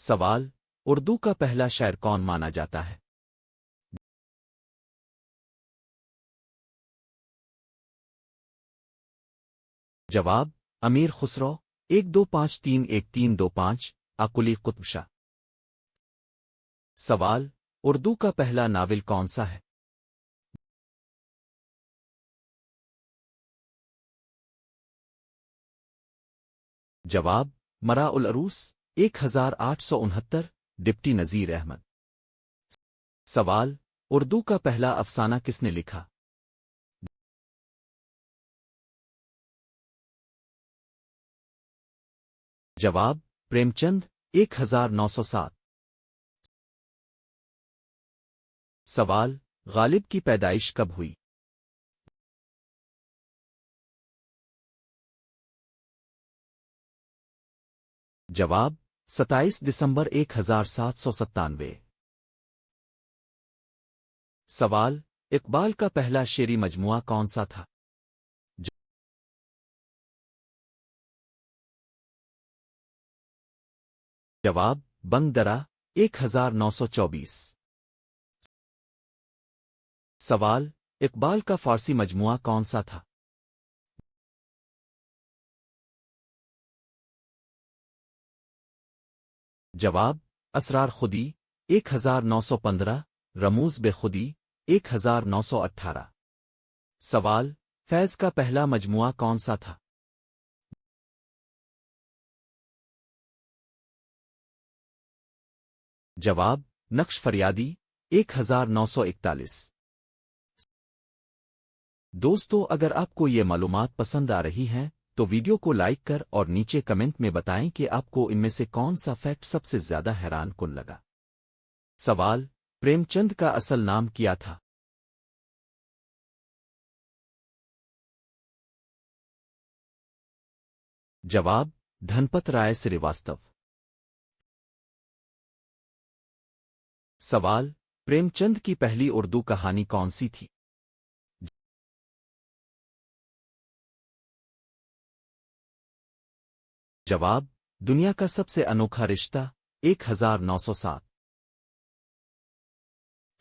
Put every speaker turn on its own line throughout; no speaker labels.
سوال: اردو کا پہلا شاعر کون مانا جاتا ہے؟ جواب: امیر خسرو 12531325 اقلی قطب شاہ۔ سوال: اردو کا پہلا ناول کون سا ہے؟ جواب: مرا العروس 1869 ڈپٹی نذیر احمد۔ سوال: اردو کا پہلا افسانہ کس نے لکھا؟ جواب: پریم چند 1907۔ سوال: غالب کی پیدائش کب ہوئی؟ جواب: 27 دسمبر 1797۔ سوال: اقبال کا پہلا شعری مجموعہ کون سا تھا؟ جواب: بنگ درا 1924۔ سوال: اقبال کا فارسی مجموعہ کون سا تھا؟ جواب: اسرار خودی 1915 رموز بے خودی 1918۔ سوال: فیض کا پہلا مجموعہ کون سا تھا؟ جواب: نقش فریادی 1941۔ دوستو، اگر آپ کو یہ معلومات پسند آ رہی ہیں تو ویڈیو کو لائک کر اور نیچے کمنٹ میں بتائیں کہ آپ کو ان میں سے کون سا فیکٹ سب سے زیادہ حیران کن لگا۔ سوال: پریم چند کا اصل نام کیا تھا؟ جواب: دھنپت رائے سریواستو۔ سوال: پریم چند کی پہلی اردو کہانی کون سی تھی؟ جواب: دنیا کا سب سے انوکھا رشتہ 1907۔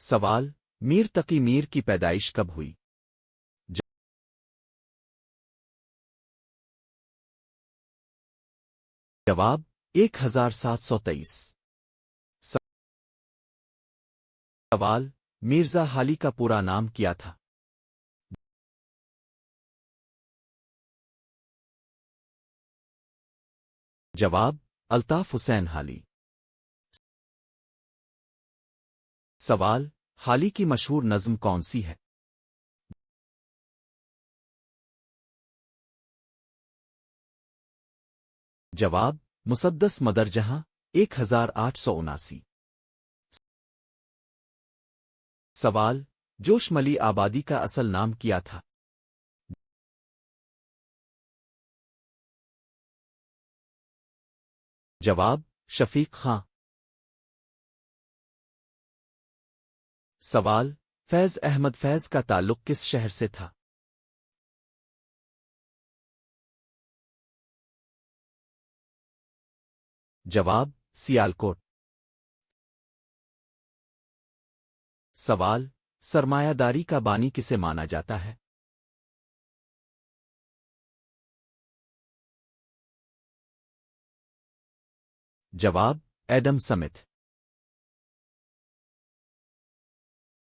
سوال: میر تقی میر کی پیدائش کب ہوئی؟ جواب: 1723۔ سوال: میرزا حالی کا پورا نام کیا تھا؟ جواب: الطاف حسین حالی۔ سوال: حالی کی مشہور نظم کون سی ہے؟ جواب: مسدس مدرجہاں 1879۔ سوال: جوش ملی آبادی کا اصل نام کیا تھا؟ جواب: شفیق خاں۔ سوال: فیض احمد فیض کا تعلق کس شہر سے تھا؟ جواب: سیالکوٹ۔ سوال: سرمایہ داری کا بانی کسے مانا جاتا ہے؟ جواب: ایڈم سمتھ۔